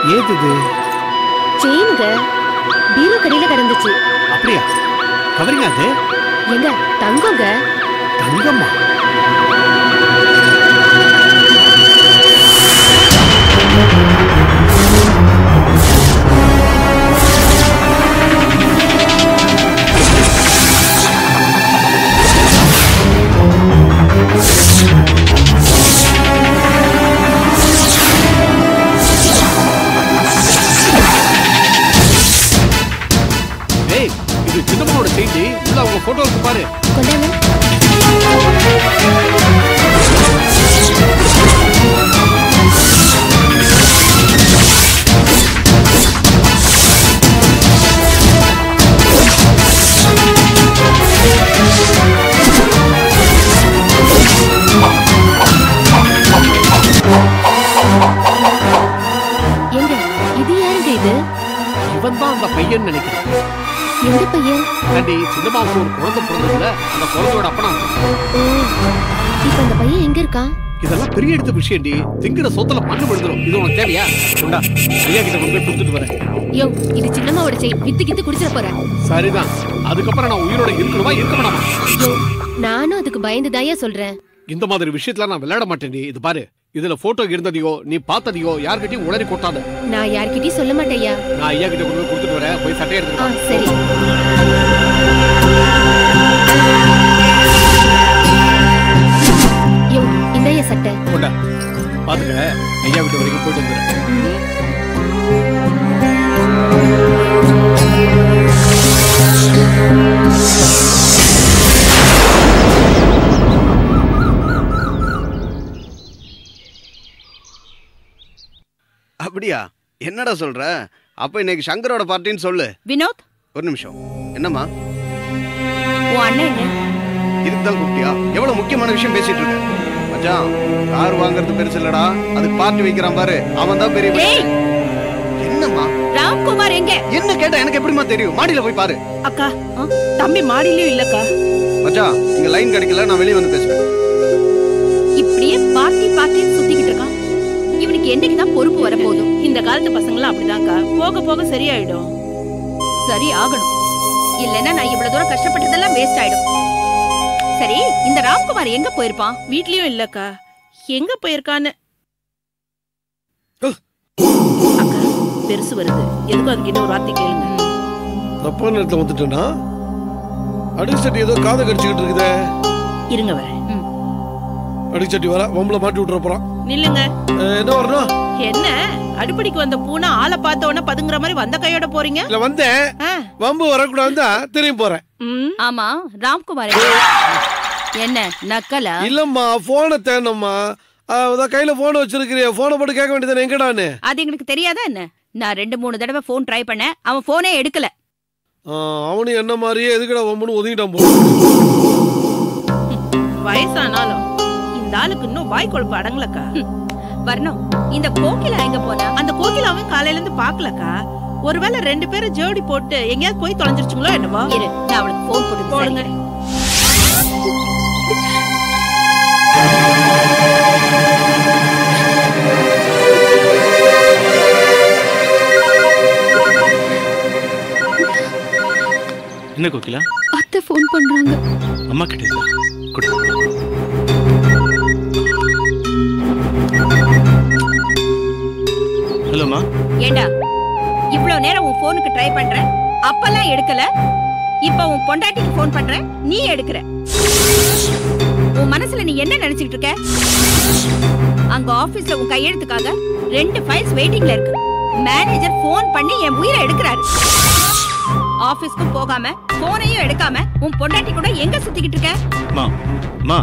ஏது இது? செயின்ங்க பீரோ கடையில கிடந்துச்சு. அப்படியா? கவரிங்க அது? எங்க தங்கங்க. தங்கம்மா? இது சின்னம்மாவோட செய்தி. உள்ள அவங்க போட்டோ இருக்கு பாரு. கொண்டாங்க. எங்க இது யாருங்க இது? இவன் தான் அந்த பையன் நினைக்கிறேன். எந்த பையன்? ஆண்டி, சின்னம்மாவுக்கு ஒரு குழந்தை பிறந்ததுல அந்த குழந்தையோட அப்பனா. இப்ப அந்த பையன் எங்க இருக்கான்? இதெல்லாம் பெரிய எடுத்த விஷயம்டி. திங்கிற சொத்துல மண்ணு விழுந்துரும். இது உனக்கு தேவையா? கொண்டா, ஐயா கிட்ட கொண்டு போய் கொடுத்துட்டு வரேன். யோ, இது சின்னம்மாவோட செயின். வித்து குடிச்சிட போறேன். சரிதான். அதுக்கப்புறம் நான் உயிரோட இருக்கணுமா இருக்க வேணாமா? நானும் அதுக்கு பயந்துதாயா சொல்றேன். இந்த மாதிரி விஷயத்துல நான் விளையாட மாட்டேன்டி. இது பாரு, இதுல போட்டோ இருந்ததையோ நீ பார்த்ததையோ யார்கிட்டயும் உளறி கொட்டாத. நான் யார்கிட்டயும் சொல்ல மாட்டேயா. நான் ஐயா கிட்ட கொண்டு போய் கொடுத்துட்டு வரேன். போய் சட்டை எடுத்துட்டு. சரி. யோ, இந்தயா சட்டை. கொண்டா, பாத்துக்க. ஐயா வீட்டு வரைக்கும் போயிட்டு வந்துடுறேன். அப்படியா? என்னடா சொல்ற? அப்ப இன்னைக்கு சங்கரோட பார்ட்டின்னு சொல்லு. வினோத், ஒரு நிமிஷம். என்னம்மா? உன் அண்ணன் எங்க? இதுக்கு தான் கூப்பிட்டியா? எவ்வளவு முக்கியமான விஷயம் பேசிட்டு இருக்க. மச்சான், கார் வாங்குறது பெருசு இல்லடா. அதுக்கு பார்ட்டி வைக்கிறான் பாரு, அவன் தான் பெரிய. என்னம்மா? ராம்குமார் எங்க? என்ன கேட்டா எனக்கு எப்படிமா தெரியும்? மாடியில போய் பாரு. அக்கா, தம்பி மாடியிலயும் இல்லக்கா. மச்சான், இங்க லைன் கிடைக்கல, நான் வெளியே வந்து பேசுறேன். இப்படியே பார்ட்டி சுத்திக்கிட்டு இருக்கான். இவனுக்கு என்னைக்குதான் பொறுப்பு வர போதும்? இந்த காலத்து பசங்களாம் அப்படிதான்க்கா. போக போக சரியாயிடும். சரி ஆகணும். இல்லன்னா நான் இவ்வளவு தூரம் கஷ்டப்பட்டதெல்லாம் வேஸ்ட் ஆயிடும். சரி, இந்த ராம்குமார் எங்க போயிருப்பான்? வீட்லயும் இல்லக்கா. எங்க போயிருக்கான்னு. அக்கா, பெருசு வருது. எதுக்கும் அதுக்கு இன்னொரு வார்த்தை கேளுங்க. தப்பான நேரத்துல வந்துட்டேன்னா அடிச்சட்டி ஏதோ காதை கடிச்சுக்கிட்டு இருக்குதே. இருங்க வரேன். அடிச்சட்டி வர வம்புல மாட்டி விட்டுற போறான். நில்லுங்க. என்ன வரணும்? என்ன அடிப்படிக்கு வந்த பூனை ஆளை பார்த்த உடனே பதுங்குற மாதிரி வந்த கையோட போறீங்க? இல்ல வந்தேன், வம்பு வரக்கூடாது திரும்பி போறேன். ஆமா, ராம்குமார் என்ன நக்கலா? இல்லம்மா, போனை தேனம்மா. கையில போன் வச்சிருக்கிறிய, போனை போட்டு கேட்க வேண்டியதானே எங்கடான்னு. அது எனக்கு தெரியாதா என்ன? நான் 2-3 தடவை போன் ட்ரை பண்ணேன், அவன் போனே எடுக்கல. அவனு என்ன மாதிரியே எதுக்கடா வம்புன்னு ஒதுங்கிட்டான் போ. வயசானாலும் இந்த ஆளுக்கு இன்னும் வாய் கொழுப்பு அடங்கலக்கா. வரணும். இந்த கோகிலா எங்க போனா? அந்த கோகிலாவும் காலையில இருந்து பாக்கலக்கா. ஒருவேளை 2 பேரும் ஜோடி போட்டு எங்கேயாவது போய் தொலைஞ்சிருச்சுங்களோ என்னவோ. இரு, நான் அவளுக்கு போன் போட்டு போடுங்க. என்ன கோகிலா? அத்தை போன் பண்றாங்க. அம்மா கிட்ட இருக்கா? குடு. ஹலோமா. ஏண்டா, இவ்வளவு நேரம் உன் போனுக்கு ட்ரை பண்றேன், அப்பெல்லாம் எடுக்கல. இப்ப உன் பொண்டாட்டிக்கு போன் பண்றேன், நீ எடுக்கிற. உன் மனசுல நீ என்ன நினைச்சிட்டு இருக்க? அங்க ஆபீஸ்ல உன் கையெழுத்துக்காக 2 ஃபைல்ஸ் வெயிட்டிங்ல இருக்கு. மேனேஜர் போன் பண்ணி என் உயிரை எடுக்கிறாரு. ஆபீஸ்க்கு போகாம போனையும் எடுக்காம உன் பொண்டாட்டி கூட எங்க சுத்திக்கிட்டு இருக்க? மா மா,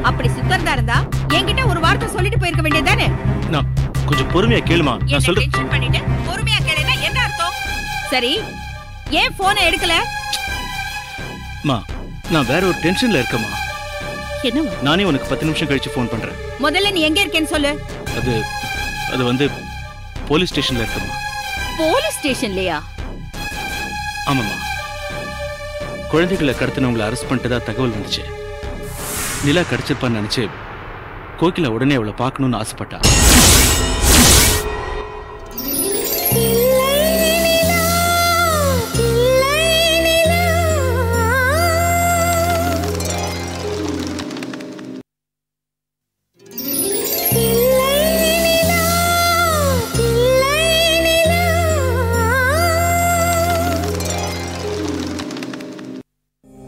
அப்படி சுத்தறதா இருந்தா என்கிட்ட ஒரு வார்த்தை சொல்லிட்டு போயிருக்க வேண்டியதானே? நான் கொஞ்சம் பொறுமையா கேளுமா. நான் சொல்ல டென்ஷன் பண்ணிட்டு பொறுமையா கேளுனா என்ன அர்த்தம்? சரி, ஏன் போனை எடுக்கல? மா, நான் வேற ஒரு டென்ஷன்ல இருக்கேமா. என்னவா? நானே உனக்கு 10 நிமிஷம் கழிச்சு ஃபோன் பண்றேன். முதல்ல நீ எங்க இருக்கேன்னு சொல்லு. அது வந்து போலீஸ் ஸ்டேஷன்ல இருக்கேமா. போலீஸ் ஸ்டேஷன்லயா? ஆமாம்மா. குழந்தைகளை கடத்தினவங்களை அரெஸ்ட் பண்ணிட்டதா தகவல் வந்துச்சு. நிலா கிடைச்சிருப்பான்னு நினைச்சு கோகிலா உடனே அவளை பார்க்கணும்னு ஆசைப்பட்டா.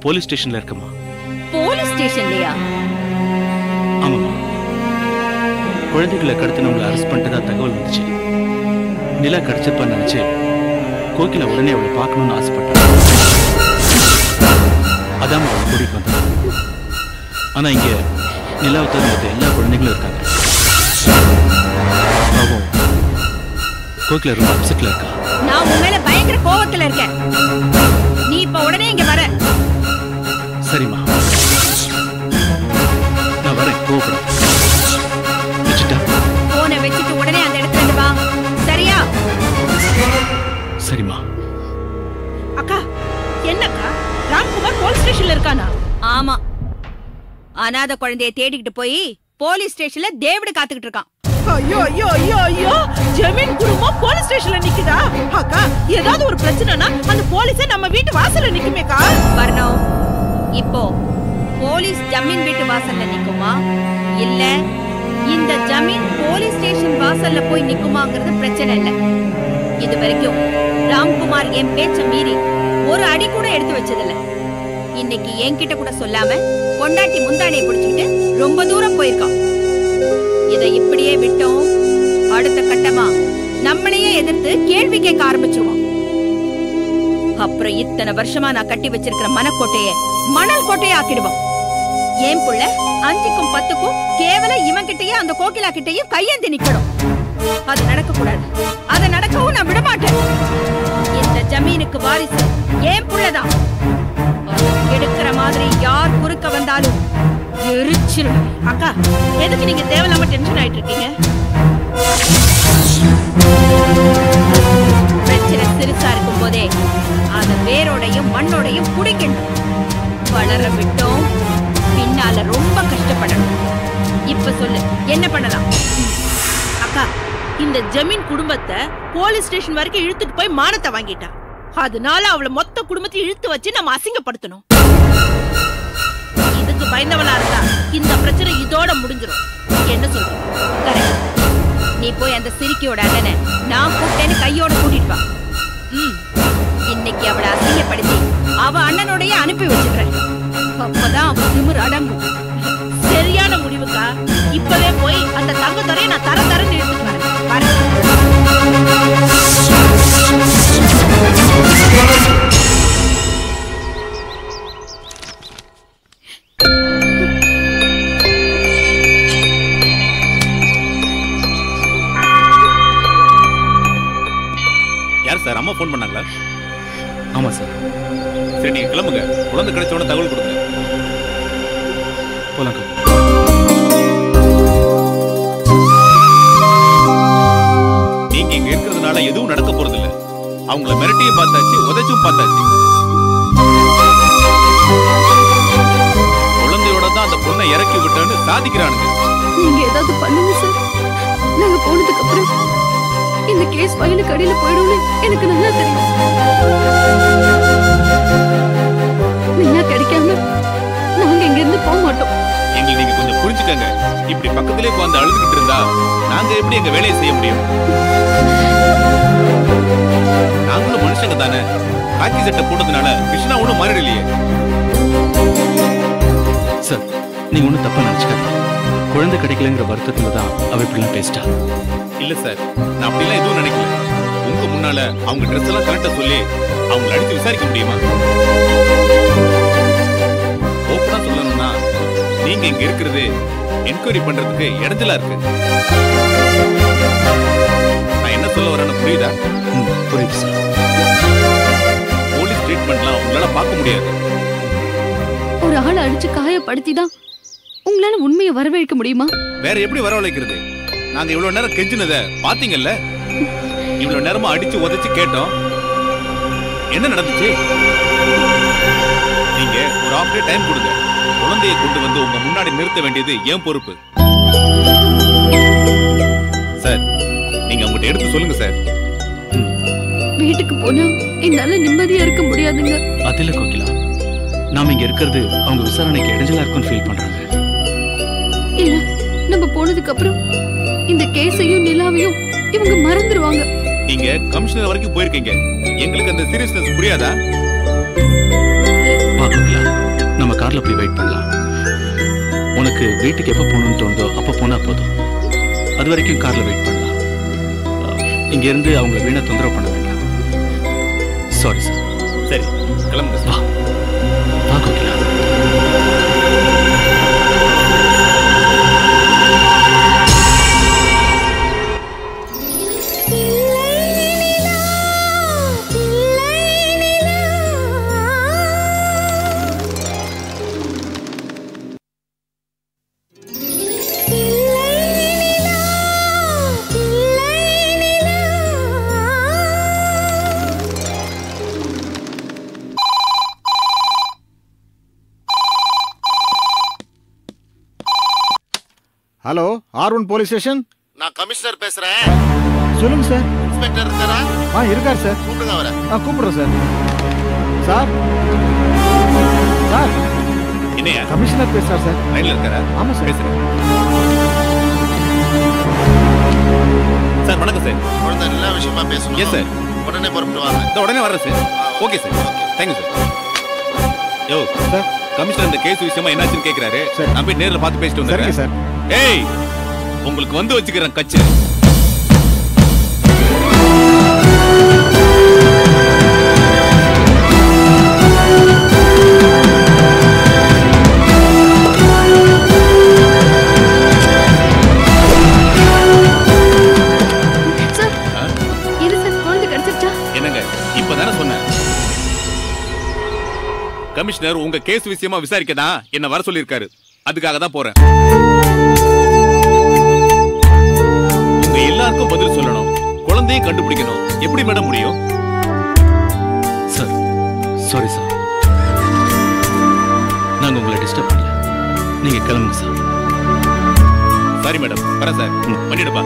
போலீஸ் ஸ்டேஷன்ல இருக்கமா. போலீஸ் ஸ்டேஷன்லயா? ஆமாமா. குழந்தைகளை கடத்தினவங்களை அரெஸ்ட் பண்ணிட்டு தகவல் வந்துச்சு. நிலா கிடைச்சிருப்பான்னு நினைச்சு கோகிலா உடனே அவளை பார்க்கணும்னு ஆசைப்பட்டான். அதான் அவளை கூட்டிட்டு வந்தான். ஆனா இங்க நிலாவை தவிர எல்லா குழந்தைகளும் இருக்காங்க. கோகிலா ரொம்ப அப்செட்ல இருக்கா. நான் உன் மேல பயங்கர கோவத்துல இருக்கேன். நீ இப்ப உடனே இங்க வர. சரிம்மா, நான் வரேன். கோவப்பட வச்சுட்டா போனை வச்சுட்டு உடனே அந்த இடத்துல இருந்து வா. சரியா? சரிம்மா. அக்கா, என்னக்கா ராம்குமார் போலீஸ் ஸ்டேஷன்ல இருக்கானா? ஆமா, அனாதை குழந்தைய தேடிக்கிட்டு போய் போலீஸ் ஸ்டேஷன்ல தேவடு காத்துக்கிட்டு இருக்கான். ஐயோ ஐயோ ஐயோ ஐயோ, ஜமீன் குடும்பம் போலீஸ் ஸ்டேஷன்ல நிக்குதா? அக்கா, ஏதாவது ஒரு பிரச்சனைனா அந்த போலீஸே நம்ம வீட்டு வாசல்ல நிக்குமேக்கா. வரணும். இப்போ போலீஸ் ஜமீன் வீட்டு வாசல்ல நிக்குமா இல்ல இந்த ஜமீன் போலீஸ் ஸ்டேஷன் வாசல்ல போய் நிக்குமாங்கிறது பிரச்சனை இல்ல. இது வரைக்கும் ராம்குமார் என் பேச்ச மீறி ஒரு அடி கூட எடுத்து வச்சதில்ல. இன்னைக்கு என்கிட்ட கூட சொல்லாம பொண்டாட்டி முந்தானையை பிடிச்சிட்டு ரொம்ப தூரம் போயிருக்கான். இதை இப்படியே விட்டோம், அடுத்த கட்டமா நம்மளையே எதிர்த்து கேள்வி கேட்க ஆரம்பிச்சிருவான். அப்புறம் இத்தனை வருஷமா நான் கட்டி வச்சிருக்கிற மனக்கோட்டைய மணல் கோட்டையை ஆக்கிடுவான். ஏன் புள்ள 5க்கும் 10க்கும் கேவலம் இவன் கிட்டயே அந்த கோகிலா கிட்டயும் கையேந்தி நிக்கணும். அது நடக்க கூடாது. அதை நடக்கவும் நான் விட மாட்டேன். இந்த ஜமீனுக்கு வாரிசு ஏன் புள்ளதான். எடுக்கிற மாதிரி யார் குறுக்க வந்தாலும் எரிச்சிரும். அக்கா, எதுக்கு நீங்க தேவையில்லாம டென்ஷன் ஆயிட்டு இருக்கீங்க? பிரச்சனை சிறுசா இருக்கும் போதே அத வேரோடையும் மண்ணோடையும் புடிக்கணும். வளர விட்டோம், பின்னால ரொம்ப கஷ்டப்படணும். இப்ப சொல்லு, என்ன பண்ணலாம்? அக்கா, இந்த ஜமீன் குடும்பத்தை போலீஸ் ஸ்டேஷன் வரைக்கும் இழுத்துட்டு போய் மானத்தை வாங்கிட்டா. அதனால அவளை மொத்த குடும்பத்தை இழுத்து வச்சு நம்ம அசிங்கப்படுத்தணும். இதுக்கு பயந்தவனா இருந்தா இந்த பிரச்சனை இதோட முடிஞ்சிடும். என்ன சொல்ற? கரெக்ட். நீ போய் அந்த சிரிக்கியோட அண்ணனை நான் கூப்பிட்டேன்னு கையோட கூட்டிட்டு வா. இன்னைக்கு அவளை அசிங்கப்படுத்தி அவ அண்ணனோடய அனுப்பி வச்சுக்கிறேன். அப்பதான் அவ திமிரு அடங்கும். சரியான முடிவுக்கா. இப்பவே போய் அந்த தங்கத்துறையை நான் தரன்னு எடுத்துட்டு வரேன். யார் சார்? அம்மா போன் பண்ணாங்களா? ஆமா சார். சரி, நீங்க கிளம்புங்க. குழந்தை கிடைச்சோட தகவல் கொடுங்க. போலாம். நீங்க இங்க இருக்கிறதுனால எதுவும் நடக்க போறது இல்ல. அவங்கள மிரட்டியும் பார்த்தாச்சு, உதைச்சும் பார்த்தாச்சு. குழந்தையோட தான் அந்த பொண்ணை இறக்கி விட்டேன்னு சாதிக்கிறானுங்க. நீங்க ஏதாவது பண்ணுங்க சார். நாங்க போனதுக்கு அப்புறம் இந்த கேஸ் ஃபைலுக்கு அடியில போயிடும்னு எனக்கு நல்லா தெரியும். நிலா கிடைக்காம நாங்க இங்க இருந்து போக மாட்டோம். எங்களை நீங்க கொஞ்சம் புரிஞ்சுக்கங்க. இப்படி பக்கத்திலே உட்கார்ந்து அழுதுகிட்டு இருந்தா நாங்க எப்படி எங்க வேலையை செய்ய முடியும்? நாங்களும் மனுஷங்க தானே. காக்கி சட்டை போட்டதுனால கிருஷ்ணா ஒண்ணும் மாறிடலையே. சார், நீங்க ஒன்றும் தப்பா நினைச்சுக்காதீங்க. குழந்தை கிடைக்கலங்கிற வருத்தத்துல தான் அவ இப்படிலாம் பேசிட்டா. இல்ல சார், நான் அப்படிலாம் எதுவும் நினைக்கல. உங்க முன்னால அவங்க ட்ரெஸ் எல்லாம் கரெக்டா சொல்லி அவங்களை அடித்து விசாரிக்க முடியுமா? ஓப்பனா சொல்லணும்னா நீங்க இங்க இருக்கிறது என்கொயரி பண்றதுக்கு இடைஞ்சலா இருக்கு. நான் என்ன சொல்ல வரேன்னு புரியுதா? புரியுது சார். போலீஸ் ட்ரீட்மெண்ட்லாம் உங்களால பார்க்க முடியாது. ஒரு ஆளை அடிச்சு காயப்படுத்தி தான் உங்களால உண்மையை வரவழைக்க முடியுமா? வேற எப்படி வரவழைக்கிறது? நாங்க இவ்வளவு நேரம் கெஞ்சினத பாத்தீங்கல்ல. இவ்வளவு நேரமா அடிச்சு உதைச்சு கேட்டோம். என்ன நடந்துச்சு? நீங்க ஒரு half day டைம் கொடுங்க. குழந்தையை கொண்டு வந்து உங்க முன்னாடி நிறுத்த வேண்டியது ஏன் பொறுப்பு. சார், நீங்க அவங்ககிட்ட எடுத்து சொல்லுங்க சார். வீட்டுக்கு போனா என்னால நிம்மதியா இருக்க முடியாதுங்க. அதில்ல கோகிலா, நாம இங்க இருக்கிறது அவங்க விசாரணைக்கு இடைஞ்சலா இருக்குன்னு ஃபீல் பண்றாங்க. இல்ல, நம்ம போனதுக்கு அப்புறம் இந்த கேஸையும் நிலாவையும் இவங்க மறந்துடுவாங்க. நீங்க கமிஷனர் வரைக்கும் போயிருக்கீங்க. எங்களுக்கு அந்த சீரியஸ்னஸ் புரியாதா? வா கோகிலா, நம்ம கார்ல போய் வெயிட் பண்ணலாம். உனக்கு வீட்டுக்கு எப்ப போகணும்னு தோணுதோ அப்ப போனா போதும். அது வரைக்கும் கார்ல வெயிட் பண்ணலாம். இங்க இருந்து அவங்களை வீணா தொந்தரவு பண்ண வேண்டாம். Sorry sir. சரி, கிளம்புங்க. வா வா Kokila. Hello, R1 police station. நான் கமிஷனர் பேசுறேன். சொல்லுங்க சார். இன்ஸ்பெக்டர் இருக்காரா? இருக்கார் சார். கூப்பிடுங்க அவரை. கூப்பிடுறேன் சார். சார் சார் என்னையா? கமிஷனர் பேசுறார் சார். லைன்ல இருக்காரா? ஆமா சார். பேசுறேன். சார் வணக்கம் சார். குழந்தை எல்லா விஷயமா பேசணும். Yes sir. உடனே புறப்பட்டு வாங்க. இந்த உடனே வர்றேன் sir. Okay sir. Thank you sir. யோ சார், கமிஷனர் இந்த கேஸ் விஷயமா என்னாச்சுன்னு கேக்குறாரு. சார். நான் போய் நேர்ல பார்த்து பேசிட்டு சரிங்க வந்துடுறேன் சார். ஏய், உங்களுக்கு வந்து வச்சுக்கிறேன் கச்சு. என்னங்க இப்பதானே சொன்னேன். கமிஷனர் உங்க கேஸ் விஷயமா விசாரிக்கதான் என்ன வர சொல்லிருக்காரு. அதுக்காக தான் போறேன். உங்க எல்லாருக்கும் பதில் சொல்லணும், குழந்தையும் கண்டுபிடிக்கணும். எப்படி மேடம் முடியும்? சார் சாரி சார், நாங்க உங்களை டிஸ்டர்ப் பண்ணல. நீங்க கிளம்புங்க சார். சாரி மேடம், வரேன் சார். பண்ணிடுப்பா.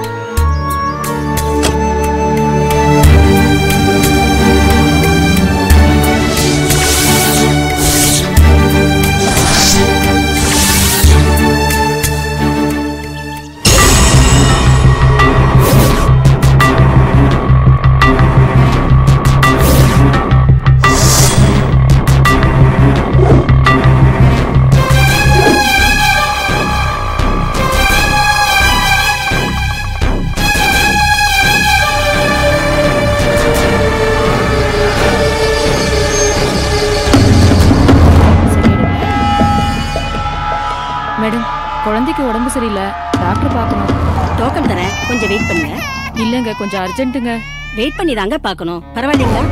மேடம், குழந்தைக்கு உடம்பு சரியில்லை, டாக்டர் பார்க்கணும். டோக்கன் தரேன், கொஞ்சம் வெயிட் பண்ணுங்க. இல்லங்க, கொஞ்சம் அர்ஜென்ட்டுங்க. வெயிட் பண்ணி தாங்க பார்க்கணும். பரவாயில்லைங்களா?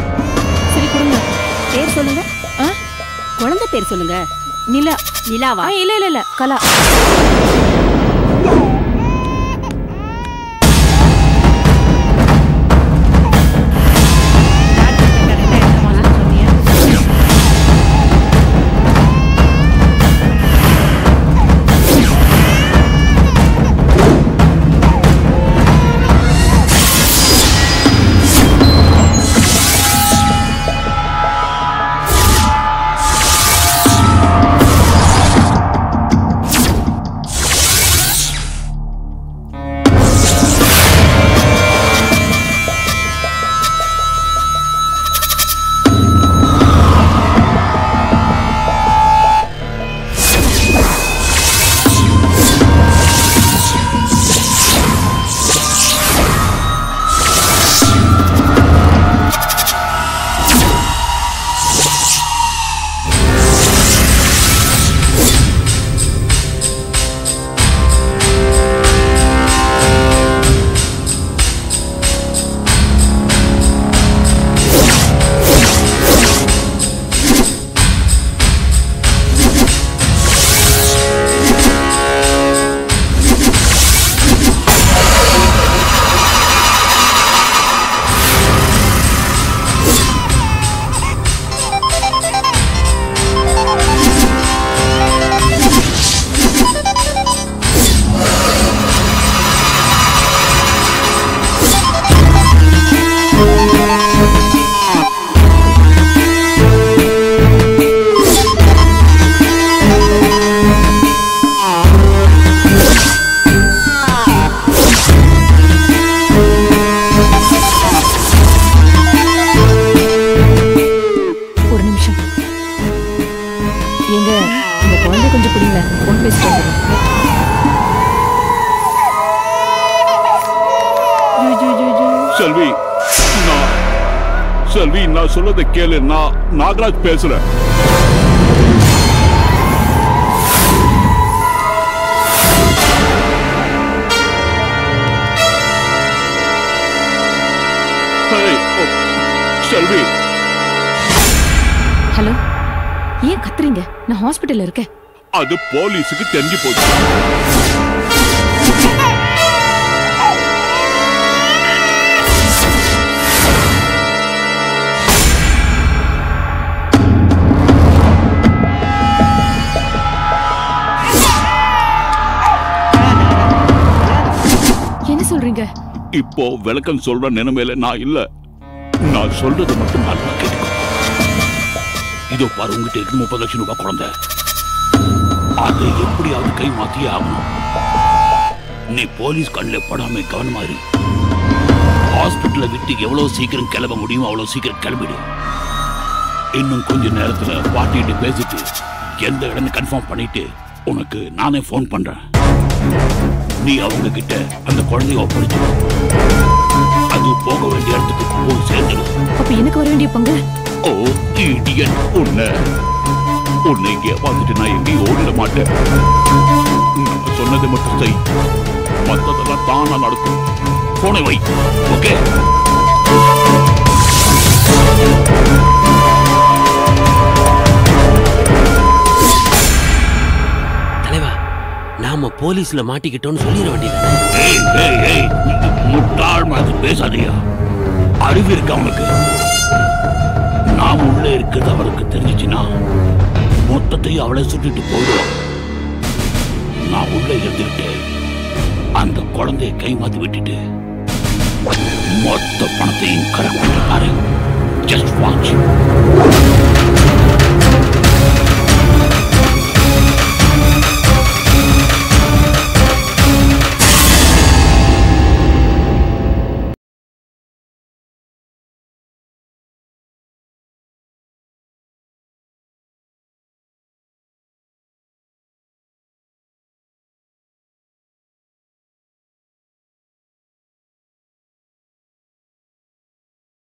சரி கொடுங்க. பேர் சொல்லுங்க. குழந்தை பேர் சொல்லுங்க. நிலா. நிலாவா? இல்ல இல்ல இல்ல, கலா. செல்வி, நான் சொல்றதை கேளு. நான் நாகராஜ் பேசுறேன். செல்வி. ஹலோ, ஏன் கத்துறீங்க? நான் ஹாஸ்பிட்டல்ல இருக்கேன். அது போலீஸுக்கு தெரிஞ்சு போச்சு. என்ன சொல்றீங்க? இப்போ விளக்கம் சொல்ற நிலைமையில நான் இல்ல. நான் சொல்றது மட்டும் நல்லா கேட்கும். இதோ பாரு, உங்ககிட்ட இருக்கு 30 லட்சம் ரூபாய் குழந்தை. அதை எப்படியாவது கை மாத்தியே ஆகணும். நீ போலீஸ் கண்ணில் படாம கவனமா இரு. ஹாஸ்பிட்டலை விட்டு எவ்வளவு சீக்கிரம் கிளம்ப முடியுமோ அவ்வளவு சீக்கிரம் கிளம்பிடு. இன்னும் கொஞ்ச நேரத்துல பாட்டிட்டு பேசிட்டு எந்த இடம்னு கன்ஃபார்ம் பண்ணிட்டு உனக்கு நானே போன் பண்றேன். நீ அவங்க கிட்ட அந்த குழந்தைய ஒப்படைச்சு அது போக வேண்டிய இடத்துக்கு போய் சேர்ந்துடும். அப்ப எனக்கு வர வேண்டிய பங்கு? ஓ இடியன், உன்னை இங்கே பார்த்துட்டு நான் எங்கேயும் ஓடிட மாட்டேன். நான் சொன்னதை மட்டும் செய், மற்றதெல்லாம் தானா நடக்கும். போனை வை. ஓகே? தலைவா, நாம போலீஸ்ல மாட்டிக்கிட்டோம்னு சொல்லிட வேண்டியது. முட்டாள் மாதிரி பேசாதையா. அறிவு இருக்கு அவனுக்கு. நாம உள்ள இருக்கிறது அவருக்கு தெரிஞ்சிச்சுன்னா மொத்தத்தையும் அவளை சுட்டிட்டு போயிடுவான். நான் உள்ள இருந்துகிட்டு அந்த குழந்தைய கை மாத்தி விட்டுட்டு மொத்த பணத்தையும் கரெக்ட் பண்ணி பாரு. Just watch.